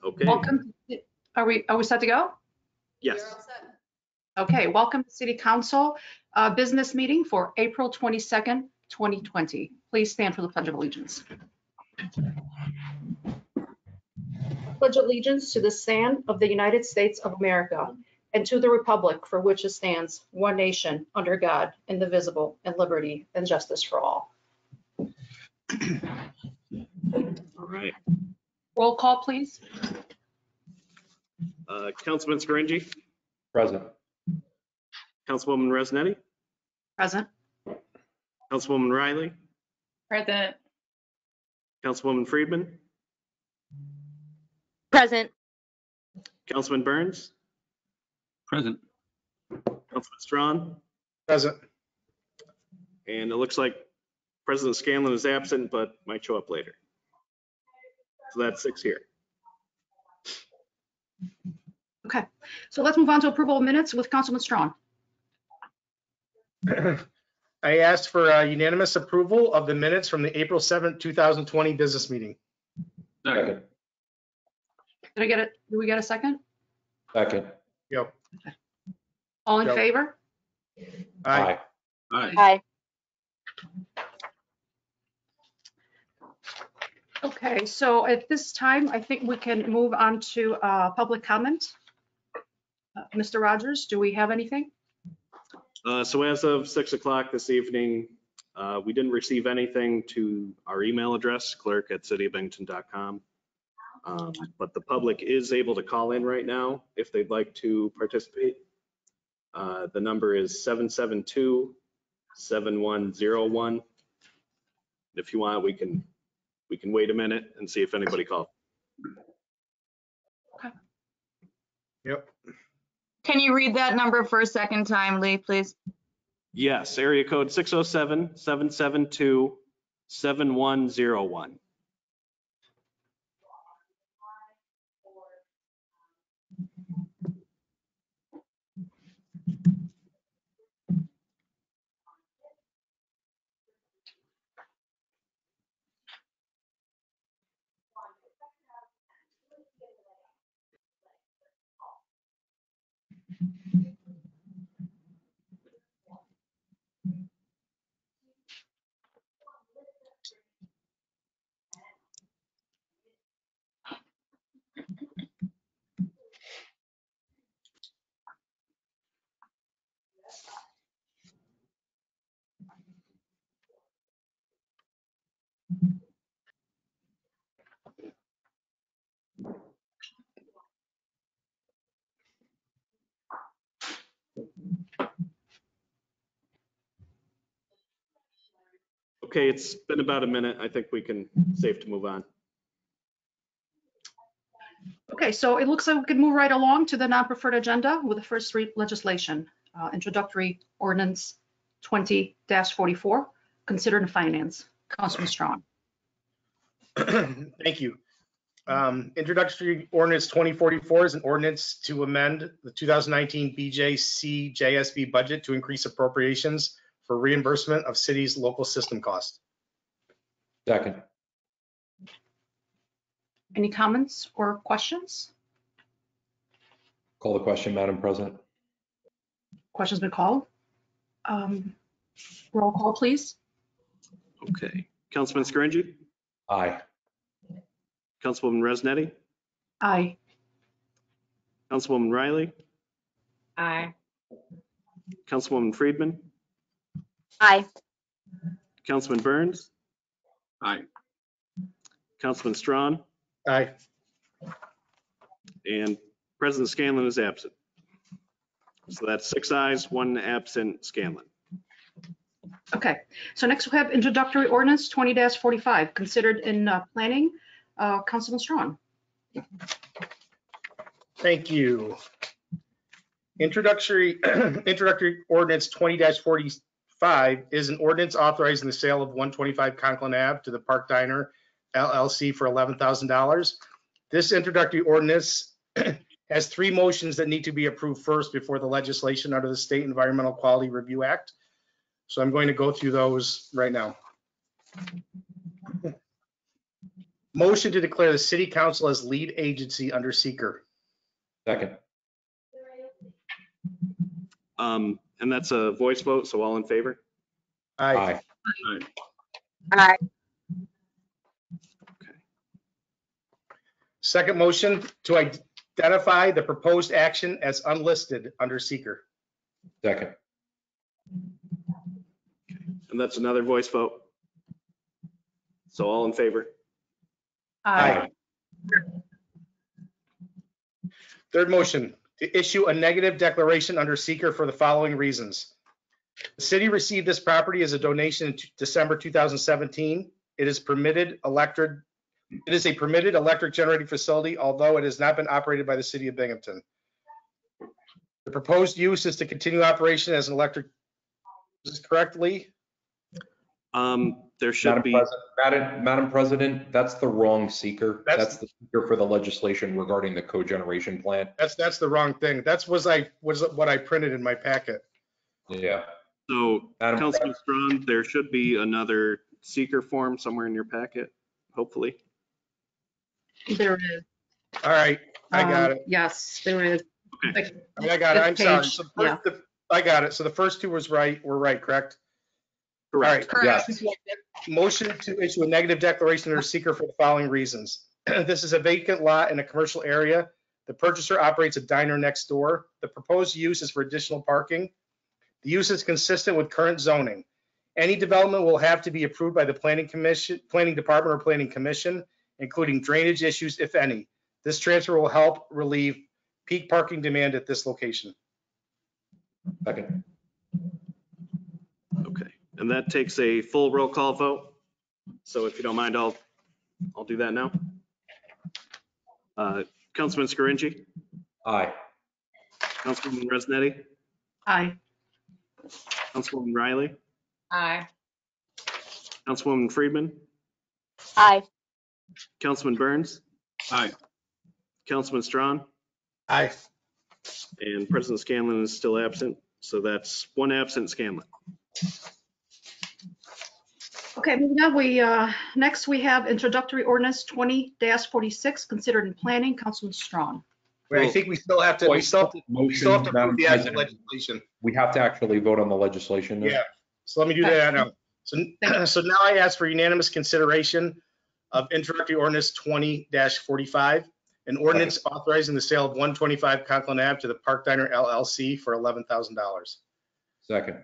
Okay. Welcome. Are we set to go? Yes. Okay, welcome to City Council business meeting for April 22nd, 2020. Please stand for the Pledge of Allegiance. Pledge allegiance to the stand of the United States of America and to the republic for which it stands, one nation, under God, indivisible, and liberty and justice for all. All right. Roll call, please. Councilman Scaringi, Present. Councilwoman Resnetti, Present. Councilwoman Riley, Present. Councilwoman Friedman, Present. Councilman Burns, Present. Councilman Strawn, Present. and it looks like President Scanlon is absent, but might show up later. So that's 6 here. Okay, so let's move on to approval of minutes with Councilman Strawn. I asked for unanimous approval of the minutes from the April 7th, 2020 business meeting. Second. Did I get it? Do we get a second? Second. Yep. All in Yep. favor? Aye. Aye. Okay, so at this time, I think we can move on to public comment. Mr. Rogers, do we have anything? So as of 6 o'clock this evening, we didn't receive anything to our email address, clerk@cityofbinghamton.com. But the public is able to call in right now if they'd like to participate. The number is 772-7101. If you want, we can wait a minute and see if anybody calls. Yep. Can you read that number for a second time, Lee, please? Yes, area code 607-772-7101. Okay, it's been about a minute. I think we can safe to move on. Okay, so it looks like we can move right along to the non-preferred agenda with the first read legislation, introductory ordinance 20-44, considered in finance. Councilman Strawn. Thank you. Introductory ordinance 2044 is an ordinance to amend the 2019 BJC JSB budget to increase appropriations for reimbursement of cities' local system costs. Second. Any comments or questions? Call the question, Madam President. Questions been called? Roll call, please. Okay, Councilman Scaringi, Aye. Councilwoman Resnetti, Aye. Councilwoman Riley, Aye. Councilwoman Friedman, Aye. Councilman Burns, Aye. Councilman Strawn, Aye. and President Scanlon is absent. So that's 6 ayes, 1 absent, Scanlon. Okay, so next we have introductory ordinance 20-45, considered in planning. Councilman Strawn. Thank you. Introductory ordinance 20-45 is an ordinance authorizing the sale of 125 Conklin Ave to the Park Diner LLC for $11,000. This introductory ordinance has 3 motions that need to be approved first before the legislation under the State Environmental Quality Review Act. So I'm going to go through those right now. Motion to declare the city council as lead agency under seeker. Second. And that's a voice vote, so all in favor? Aye. Aye. Second motion to identify the proposed action as unlisted under seeker. Second. And that's another voice vote. So all in favor? Aye. Third motion, to issue a negative declaration under seeker for the following reasons. The city received this property as a donation in December 2017. It is a permitted electric generating facility, although it has not been operated by the city of Binghamton. The proposed use is to continue operation as an electric, is this correctly? There should be, Madam President, that's the wrong seeker. That's- That's the seeker for the legislation regarding the cogeneration plant. That's the wrong thing. That's what I printed in my packet. Yeah. so Madam Councilman Strawn, there should be another seeker form somewhere in your packet, hopefully. There is. All right, I got it. Yes, there is. Okay. I got it. I'm This sorry. page, So I got it. So the first two were right, correct? All right. Correct. Yes. Motion to issue a negative declaration under seeker for the following reasons. This is a vacant lot in a commercial area. The purchaser operates a diner next door. The proposed use is for additional parking. The use is consistent with current zoning. Any development will have to be approved by the planning department or planning commission, including drainage issues, if any. This transfer will help relieve peak parking demand at this location. Second. Okay, and that takes a full roll call vote. So if you don't mind, I'll do that now. Councilman Scarinci, Aye. Councilwoman Resnetti, Aye. Councilwoman Riley, Aye. Councilwoman Friedman, Aye. Councilman Burns. Aye. Councilman Strawn, Aye. and President Scanlon is still absent. So that's one absent Scanlon. Okay, moving on, next we have introductory ordinance 20-46, considered in planning. Councilman Strawn. Wait, I think we still have to Motion, approve Madam the actual President. legislation. We have to actually vote on the legislation. now. Yeah, so let me do that now. So now I ask for unanimous consideration of introductory ordinance 20-45, an ordinance authorizing the sale of 125 Conklin Ave to the Park Diner LLC for $11,000. Second.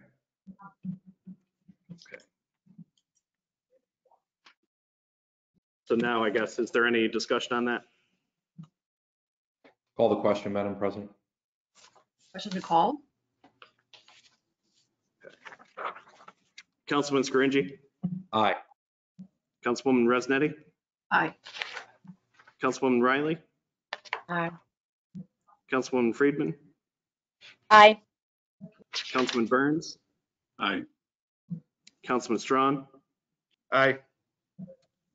So now I guess, is there any discussion on that? Call the question, Madam President. Question to call? Councilman Scarinci, Aye. Councilwoman Resnetti, Aye. Councilwoman Riley, Aye. Councilwoman Friedman, Aye. Councilman Burns. Aye. Councilman Strawn, Aye.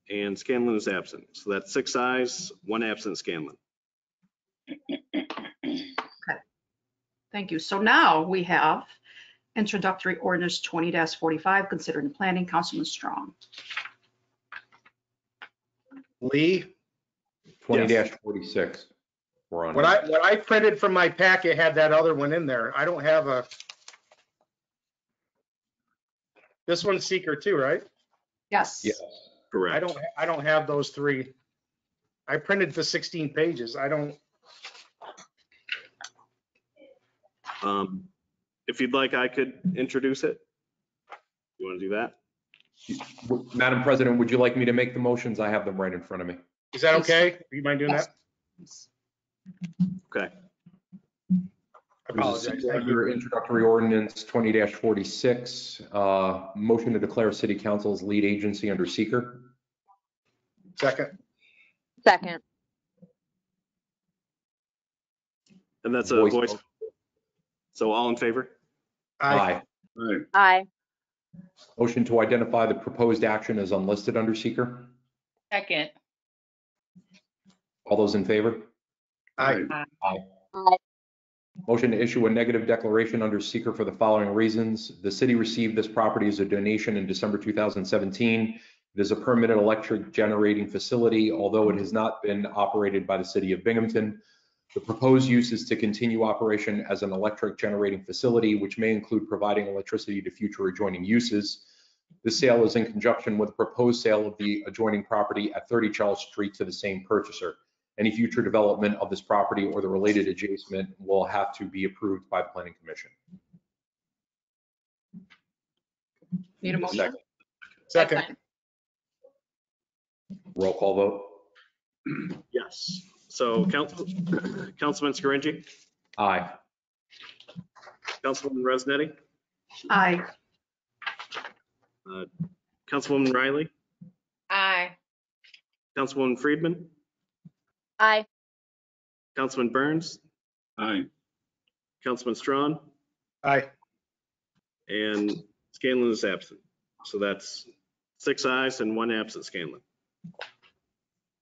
and Scanlon is absent. So that's 6 ayes, 1 absent Scanlon. Thank you. So now we have introductory ordinance 20-45, considered in planning. Councilman Strawn. Lee, 20-46. We're on. what I printed from my packet had that other one in there. I don't have this one's seeker too, right? Yes. Yes. Correct. I don't have those three. I printed the 16 pages. I don't. If you'd like, I could introduce it. You want to do that? Madam President, would you like me to make the motions? I have them right in front of me. Is that okay? You mind doing that? Okay. I apologize. Thank you. Your introductory ordinance 20-46, motion to declare city council as lead agency under seeker. Second. Second. And that's a Voice voice. vote. So all in favor? Aye. Aye. Motion to identify the proposed action as unlisted under seeker. Second. All those in favor? Aye. Aye. Motion to issue a negative declaration under seeker for the following reasons. The city received this property as a donation in December 2017. It is a permanent electric generating facility, although it has not been operated by the city of Binghamton. The proposed use is to continue operation as an electric generating facility, which may include providing electricity to future adjoining uses. The sale is in conjunction with the proposed sale of the adjoining property at 30 Charles Street to the same purchaser. Any future development of this property or the related adjacent will have to be approved by the Planning Commission. Need a motion? Second. Roll call vote. Yes. So Councilman Scaringi, Aye. Councilwoman Resnetti, Aye. Councilwoman Riley, Aye. Councilwoman Friedman, Aye. Councilman Burns, Aye. Councilman Strawn, Aye. and Scanlon is absent. So that's 6 ayes and 1 absent Scanlon.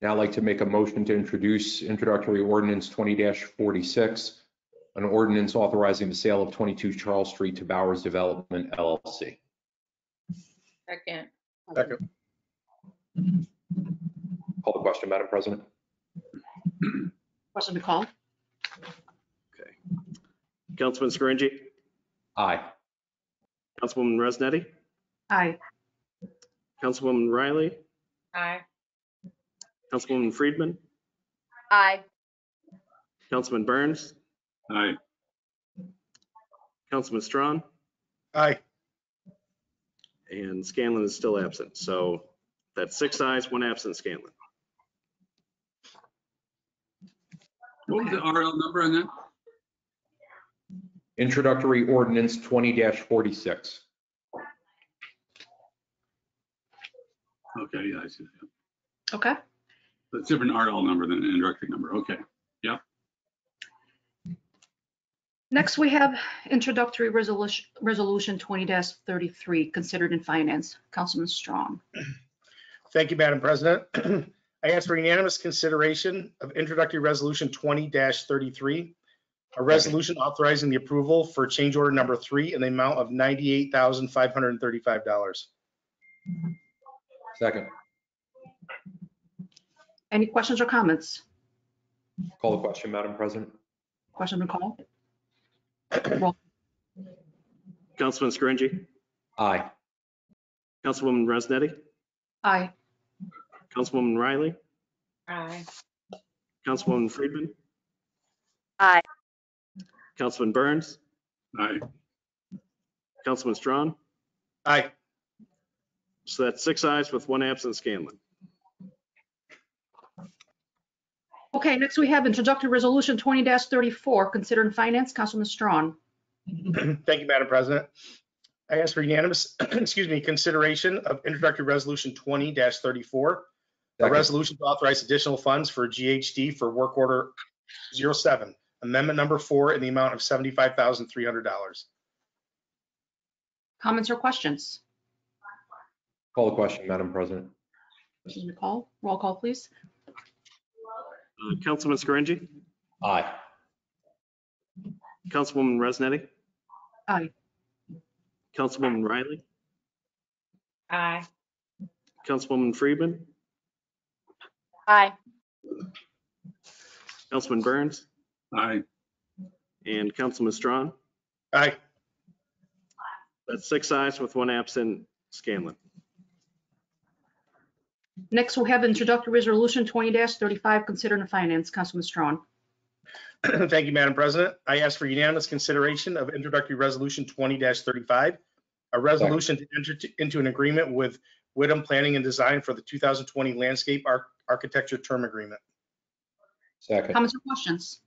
Now I'd like to make a motion to introduce introductory ordinance 20-46, an ordinance authorizing the sale of 22 Charles Street to Bowers Development LLC. Second. Second. Call the question, Madam President. Question to call? Okay. Councilman Scaringi, Aye. Councilwoman Resnetti, Aye. Councilwoman Riley, Aye. Councilwoman Friedman, Aye. Councilman Burns, Aye. Councilman Strawn, Aye. and Scanlon is still absent. So that's 6 ayes, 1 absent Scanlon. What was the RL number on that? Introductory ordinance 20-46. Okay, yeah, I see that. Okay. So it's a different RL number than an introductory number. Okay. Yep. Next, we have introductory resolution 20-33, considered in finance. Councilman Strong. Thank you, Madam President. I ask for unanimous consideration of introductory resolution 20-33, a resolution authorizing the approval for change order number 3 in the amount of $98,535. Second. Any questions or comments? Call the question, Madam President. Question to call? Roll. Councilman Scaringi, Aye. Councilwoman Resnetti, Aye. Councilwoman Riley, Aye. Councilwoman Friedman, Aye. Councilman Burns, Aye. Councilman Strawn. Aye. So that's 6 ayes with 1 absent Scanlon. Okay, next we have introductory resolution 20-34, considered in finance. Councilman Strong. Thank you, Madam President. I ask for unanimous, consideration of introductory resolution 20-34, a Second. resolution to authorize additional funds for GHD for work order 07, amendment number 4 in the amount of $75,300. Comments or questions? Call the question, Madam President. Question to call? Roll call, please. Councilman Scaringi, Aye. Councilwoman Resnetti, Aye. Councilwoman Riley, Aye. Councilwoman Friedman, Aye. Councilman Burns, Aye. and Councilman Strawn. Aye. That's 6 ayes with 1 absent Scanlon. Next, we have introductory resolution 20-35, considered in finance. Councilman Strong. Thank you, Madam President. I ask for unanimous consideration of introductory resolution 20-35, a resolution to enter into an agreement with Whittam Planning and Design for the 2020 Landscape Architecture Term Agreement. Second. Comments or questions?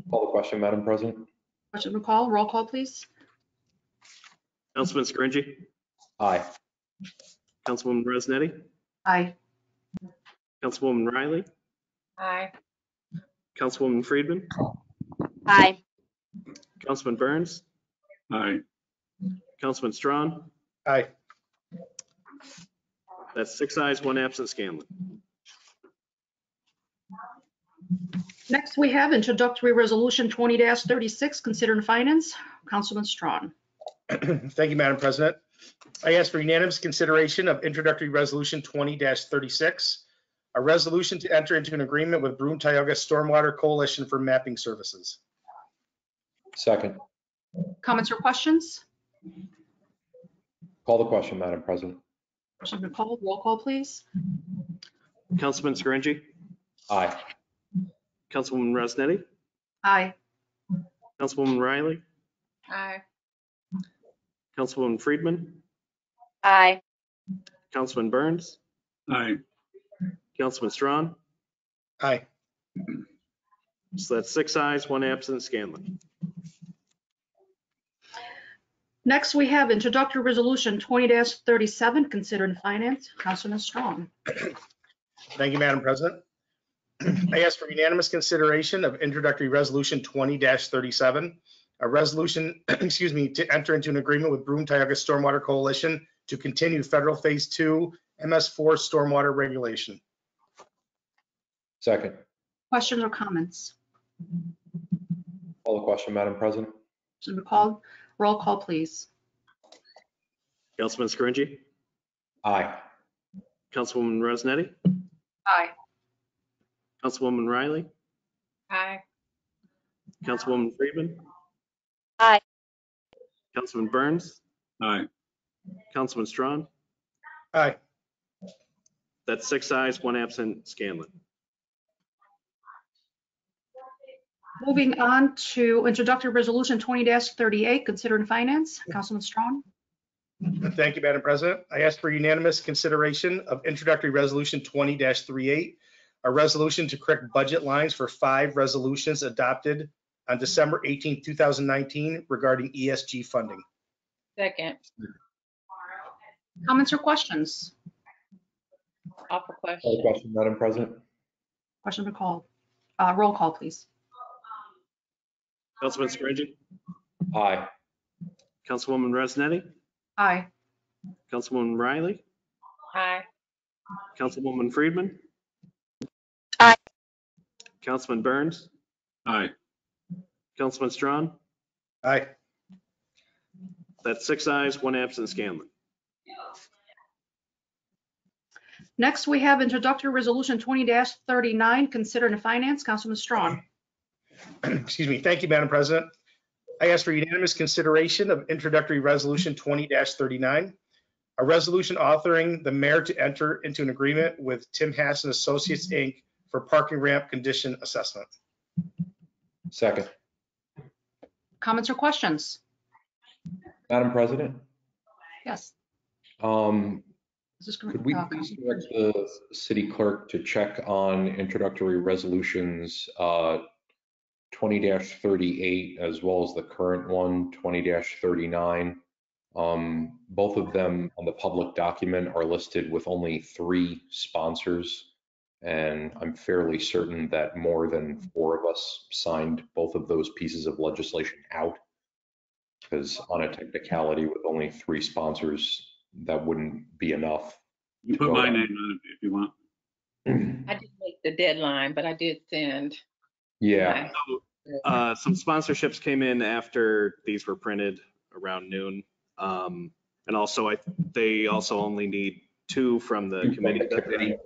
Call the question, Madam President. Question to call? Roll call, please. Councilman Scaringi, Aye. Councilwoman Resnetti, Aye. Councilwoman Riley, Aye. Councilwoman Friedman, Aye. Councilman Burns, Aye. Councilman Strawn. Aye. That's 6 ayes, 1 absent Scanlon. Next, we have introductory resolution 20-36, considered in finance. Councilman Strong. Thank you, Madam President. I ask for unanimous consideration of introductory resolution 20-36, a resolution to enter into an agreement with Broome Tioga Stormwater Coalition for mapping services. Second. Comments or questions? Call the question, Madam President. Question been called. Roll call, please. Councilman Scaringi, Aye. Councilwoman Rosnetti, Aye. Councilwoman Riley, Aye. Councilwoman Friedman, Aye. Councilman Burns, Aye. Councilman Strawn. Aye. So that's 6 ayes, 1 absent. Scanlon. Next, we have introductory resolution 20-37, considered in finance. Councilman Strong. Thank you, Madam President. I ask for unanimous consideration of introductory resolution 20-37, a resolution, excuse me, to enter into an agreement with Broome Tioga Stormwater Coalition to continue federal phase 2 MS4 stormwater regulation. Second. Questions or comments? Call the question, Madam President. Question been called. Roll call, please. Councilman Scaringi, Aye. Councilwoman Rosnetti, Aye. Councilwoman Riley, Aye. Councilwoman Friedman, Aye. Councilman Burns, Aye. Councilman Strawn. Aye. That's 6 ayes, 1 absent. Scanlon. Moving on to introductory resolution 20-38, considered in finance. Councilman Strong. Thank you, Madam President. I ask for unanimous consideration of introductory resolution 20-38, a resolution to correct budget lines for 5 resolutions adopted on December 18, 2019 regarding ESG funding. Second. Comments or questions? Offer Call the question. question, Madam President. Question been called. Roll call, please. Councilman Scaringi, Aye. Councilwoman Rosnetti, Aye. Councilwoman Riley, Aye. Councilwoman Friedman. Aye. Councilman Burns, Aye. Councilman Strawn. Aye. That's 6 ayes, 1 absent. Scanlon. Next, we have introductory resolution 20-39, considered in finance. Councilman Strong. Excuse me. Thank you, Madam President. I ask for unanimous consideration of introductory resolution 20-39, a resolution authoring the mayor to enter into an agreement with Tim Hassan Associates, Inc. for parking ramp condition assessment. Second. Comments or questions? Madam President, Yes. Is this could we please direct the city clerk to check on introductory resolutions 20-38 as well as the current one, 20-39? Both of them on the public document are listed with only 3 sponsors, and I'm fairly certain that more than 4 of us signed both of those pieces of legislation out, because on a technicality with only 3 sponsors, that wouldn't be enough. You put my name on it if you want. I didn't make the deadline, but I did send. Yeah, Some sponsorships came in after these were printed around noon. And also, they also only need 2 from the committee.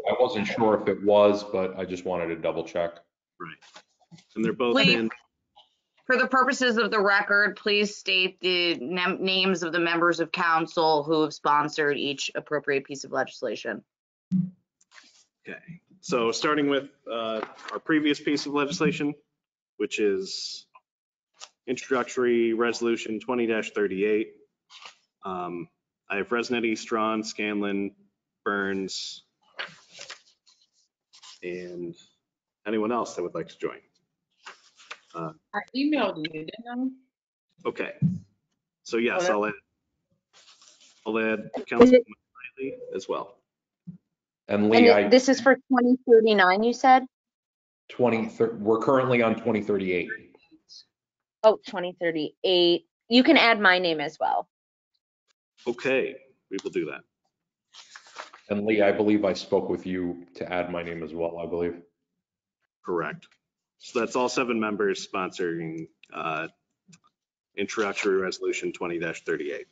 I wasn't sure if it was, but I just wanted to double check. Right. And they're both Please. in. For the purposes of the record, please state the names of the members of council who have sponsored each appropriate piece of legislation. Okay. So starting with our previous piece of legislation, which is introductory resolution 20-38. I have Rosnetti, Strawn, Scanlon, Burns, and anyone else that would like to join. I emailed you, didn't Okay. So yes, Oh, I'll add Councilman Riley as well. And Lee, And this is for 2039, you said? we're currently on 2038. Oh, 2038. You can add my name as well. Okay, we will do that. And Lee, I believe I spoke with you to add my name as well, I believe. Correct. So that's all 7 members sponsoring introductory resolution 20-38.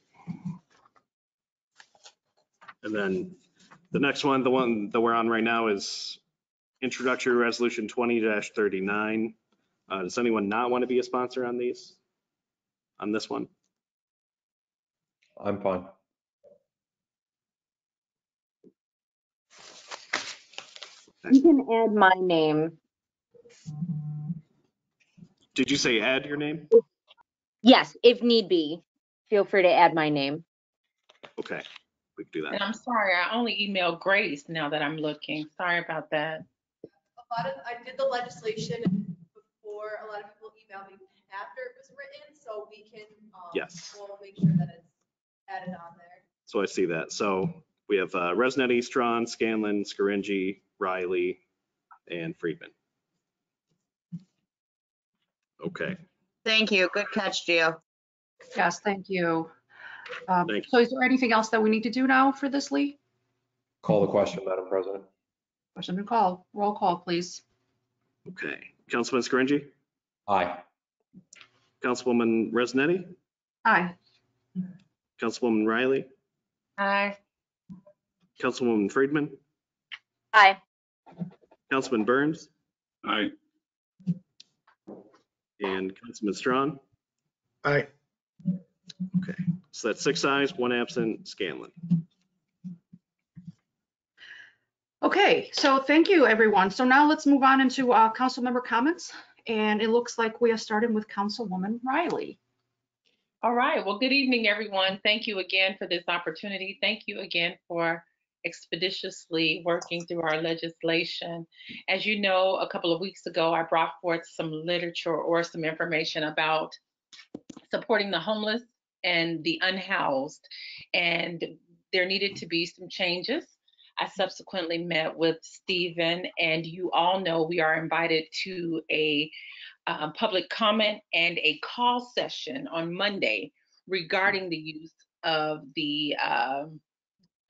And then the next one, the one that we're on right now is Introductory Resolution 20-39. Does anyone not want to be a sponsor on these? On this one? I'm fine. You can add my name. Did you say add your name? Yes, if need be. Feel free to add my name. Okay, we can do And that. I'm sorry, I only emailed Grace now that I'm looking. Sorry about that. I did the legislation before, a lot of people emailed me after it was written, so we can, Yes. we'll make sure that it's added on there. So I see that. So we have Resnetti, Strawn, Scanlon, Scaringi, Riley, and Friedman. Okay. Thank you. Good catch, Gio. Yes, thank you. Thank you. So is there anything else that we need to do now for this, Lee? Call the question, Madam President. Question and call. Roll call, please. Okay. Councilman Scaringi, Aye. Councilwoman Resnetti, Aye. Councilwoman Riley, Hi. Councilwoman Friedman, Aye. Councilman Burns, Aye. and Councilman Strawn. Aye. Okay. So that's 6 ayes, 1 absent, Scanlon. Okay, so thank you, everyone. So now let's move on into council member comments. And it looks like we are starting with Councilwoman Riley. All right. Well, good evening, everyone. Thank you again for this opportunity. Thank you again for expeditiously working through our legislation. As you know, a couple of weeks ago, I brought forth some literature or some information about supporting the homeless and the unhoused, and there needed to be some changes. I subsequently met with Stephen, and you all know we are invited to a public comment and a call session on Monday regarding the use of the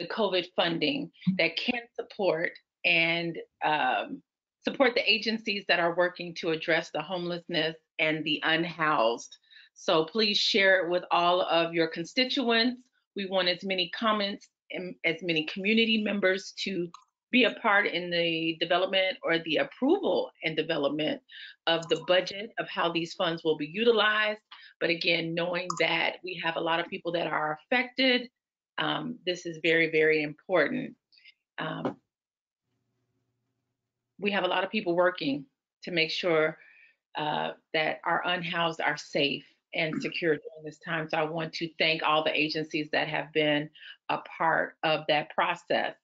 COVID funding that can support and support the agencies that are working to address the homelessness and the unhoused. So please share it with all of your constituents. We want as many comments and as many community members to be a part in the development or the approval and development of the budget of how these funds will be utilized. But again, knowing that we have a lot of people that are affected, this is very, very important. We have a lot of people working to make sure that our unhoused are safe and secure during this time. So I want to thank all the agencies that have been a part of that process.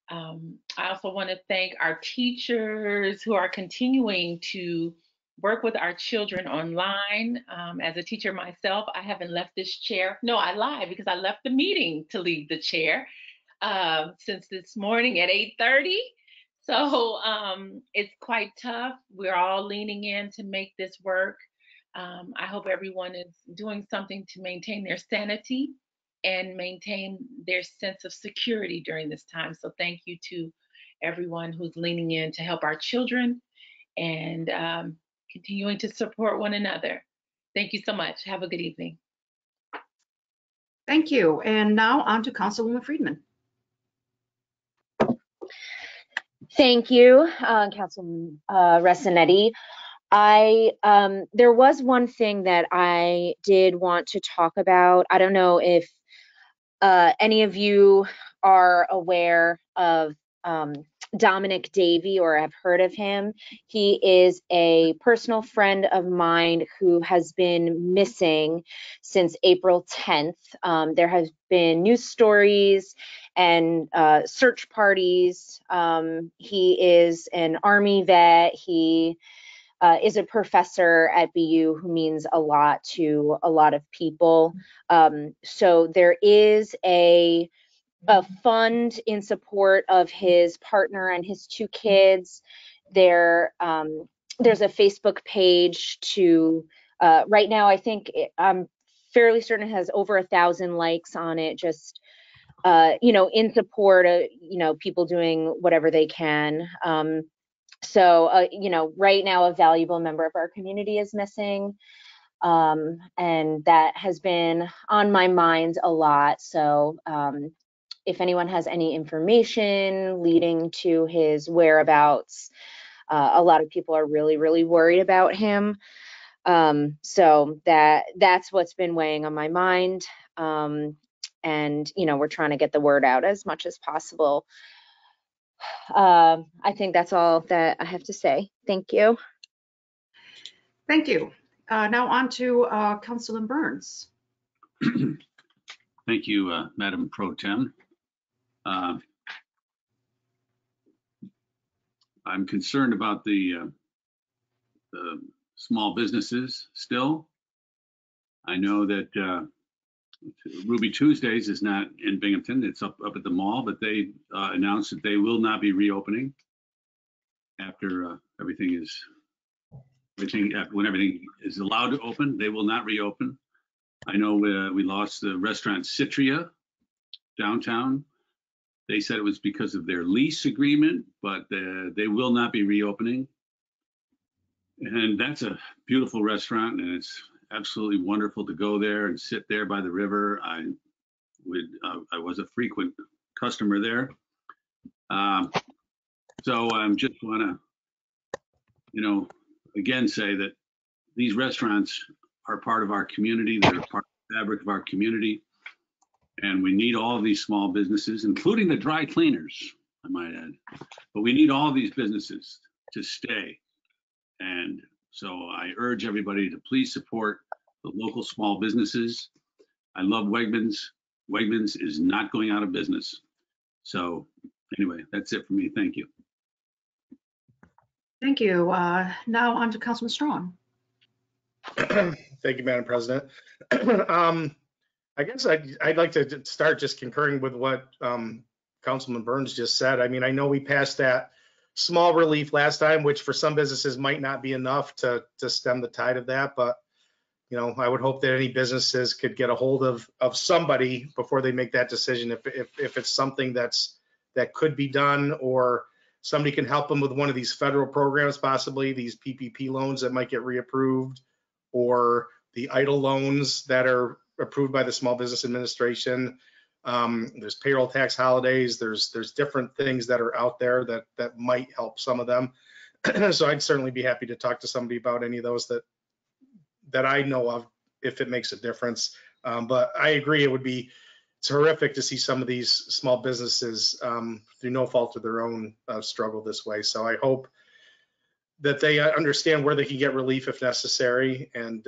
I also want to thank our teachers who are continuing to work with our children online. As a teacher myself, I haven't left this chair. No, I lied because I left the meeting to leave the chair since this morning at 8:30. So it's quite tough. We're all leaning in to make this work. I hope everyone is doing something to maintain their sanity and maintain their sense of security during this time. So thank you to everyone who's leaning in to help our children and continuing to support one another. Thank you so much. Have a good evening. Thank you. And now on to Councilwoman Friedman. Thank you, Councilman Resinetti. There was one thing that I did want to talk about. I don't know if any of you are aware of Dominic Davey or have heard of him. He is a personal friend of mine who has been missing since April 10th. There have been news stories and search parties. He is an Army vet. He is a professor at BU who means a lot to a lot of people. So there is a fund in support of his partner and his 2 kids. There's a Facebook page to, right now, I think I'm fairly certain it has over 1,000 likes on it, just, in support of, people doing whatever they can. So, right now a valuable member of our community is missing. And that has been on my mind a lot. So, if anyone has any information leading to his whereabouts. A lot of people are really, really worried about him. So that's what's been weighing on my mind. And, you know, we're trying to get the word out as much as possible. I think that's all that I have to say. Thank you. Thank you. Now on to Councilman Burns. Thank you, Madam Pro Tem. I'm concerned about the small businesses still. I know that Ruby Tuesdays is not in Binghamton. It's up at the mall, but they announced that they will not be reopening after when everything is allowed to open. They will not reopen. I know we lost the restaurant Citria downtown. They said it was because of their lease agreement, but they will not be reopening. And that's a beautiful restaurant, and it's absolutely wonderful to go there and sit there by the river. I was a frequent customer there. So I just want to, again say that these restaurants are part of our community. They're part of the fabric of our community. And we need all of these small businesses, including the dry cleaners, I might add. But we need all of these businesses to stay. And so I urge everybody to please support the local small businesses. I love Wegmans. Wegmans is not going out of business. So anyway, that's it for me. Thank you. Thank you. Now on to Councilman Strong. Thank you, Madam President. I guess I'd like to start just concurring with what Councilman Burns just said. I mean, I know we passed that small relief last time, which for some businesses might not be enough to stem the tide of that. But, I would hope that any businesses could get a hold of somebody before they make that decision. If it's something that could be done, or somebody can help them with one of these federal programs, possibly these PPP loans that might get reapproved, or the EIDL loans that are approved by the Small Business Administration. There's payroll tax holidays. There's different things that are out there that might help some of them. So I'd certainly be happy to talk to somebody about any of those that I know of, if it makes a difference. But I agree, it's horrific to see some of these small businesses through no fault of their own struggle this way. So I hope that they understand where they can get relief if necessary, and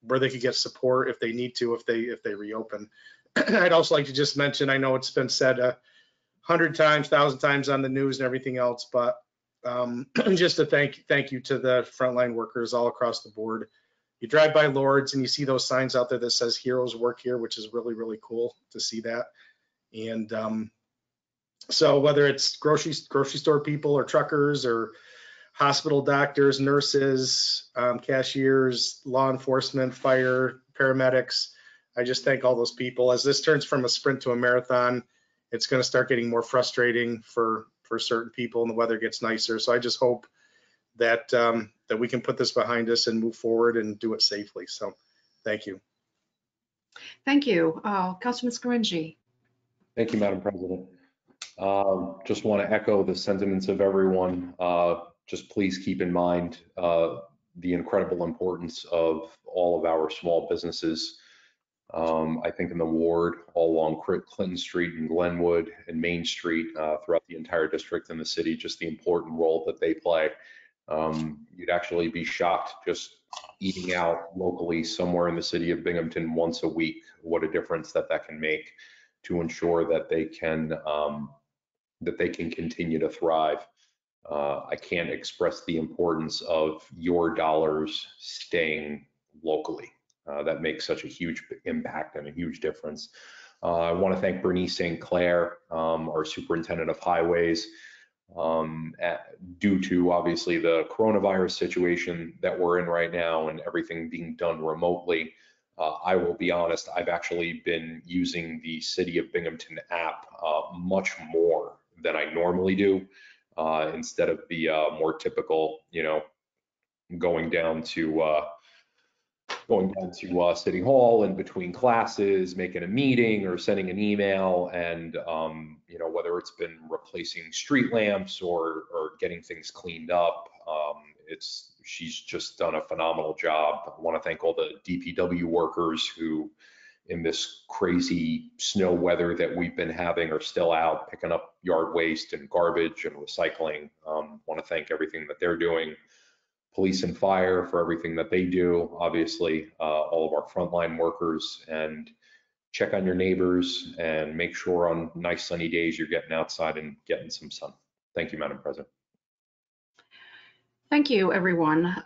where they could get support if they need to, if they reopen. I'd also like to just mention, I know it's been said 100 times, 1,000 times on the news and everything else, but just a thank you to the frontline workers all across the board. You drive by Lord's and you see those signs out there that says heroes work here, which is really, really cool to see that. And so whether it's grocery store people or truckers or hospital doctors, nurses, cashiers, law enforcement, fire, paramedics, I just thank all those people. As this turns from a sprint to a marathon, it's going to start getting more frustrating for certain people, and the weather gets nicer. So I just hope that that we can put this behind us and move forward and do it safely. So thank you. Thank you. Councilman Scaringi. Thank you, Madam President. Just want to echo the sentiments of everyone. Just please keep in mind the incredible importance of all of our small businesses. I think in the ward, all along Clinton Street and Glenwood and Main Street, throughout the entire district and the city, just the important role that they play. You'd actually be shocked just eating out locally somewhere in the city of Binghamton once a week, what a difference that can make to ensure that they can continue to thrive. I can't express the importance of your dollars staying locally. That makes such a huge impact and a huge difference. I want to thank Bernice St. Clair, our superintendent of highways. Due to obviously the coronavirus situation that we're in right now and everything being done remotely, I will be honest, I've actually been using the City of Binghamton app much more than I normally do, instead of the more typical, going down to going down to City Hall in between classes, making a meeting or sending an email, and you know, whether it's been replacing street lamps or getting things cleaned up, she's just done a phenomenal job. I want to thank all the DPW workers who, in this crazy snow weather that we've been having, are still out picking up yard waste and garbage and recycling. Want to thank everything that they're doing. Police and fire for everything that they do, obviously, all of our frontline workers, and check on your neighbors and make sure on nice sunny days you're getting outside and getting some sun. Thank you, Madam President. Thank you, everyone.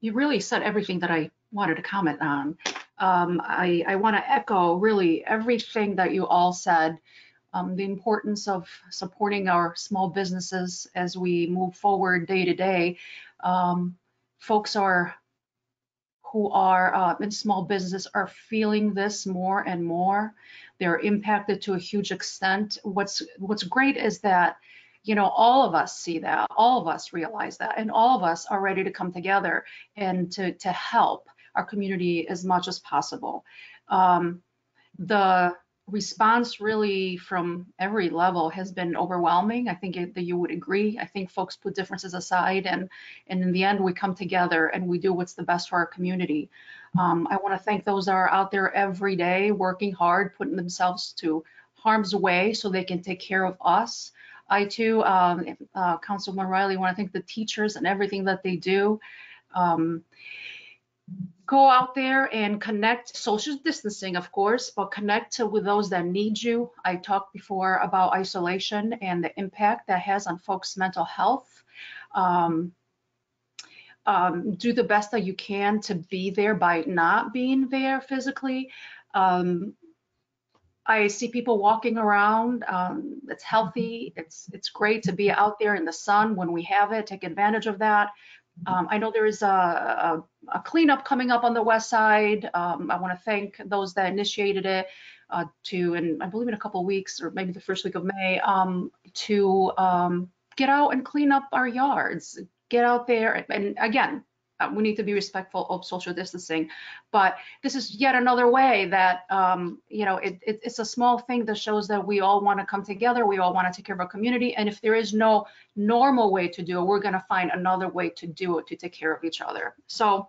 You really said everything that I wanted to comment on. I want to echo really everything that you all said. The importance of supporting our small businesses as we move forward day to day. Folks who are in small business are feeling this more and more. They're impacted to a huge extent. What's great is that, you know, all of us see that, all of us realize that, and all of us are ready to come together and to help our community as much as possible. The response really from every level has been overwhelming. I think that you would agree. I think folks put differences aside, and in the end we come together and we do what's the best for our community. I want to thank those that are out there every day working hard, putting themselves to harm's way so they can take care of us. I too, Councilman Riley, want to thank the teachers and everything that they do. Go out there and connect, social distancing, of course, but connect with those that need you. I talked before about isolation and the impact that has on folks' mental health. Do the best that you can to be there by not being there physically. I see people walking around. It's healthy. It's great to be out there in the sun when we have it. Take advantage of that. I know there is a cleanup coming up on the west side. I want to thank those that initiated it and I believe in a couple of weeks or maybe the first week of May to get out and clean up our yards. Get out there, and again, we need to be respectful of social distancing, but this is yet another way that, you know, it's a small thing that shows that we all want to come together. We all want to take care of our community. And if there is no normal way to do it, we're going to find another way to do it to take care of each other. So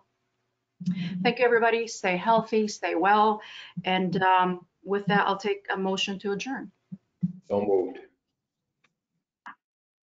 thank you, everybody. Stay healthy, stay well. And with that, I'll take a motion to adjourn. So moved.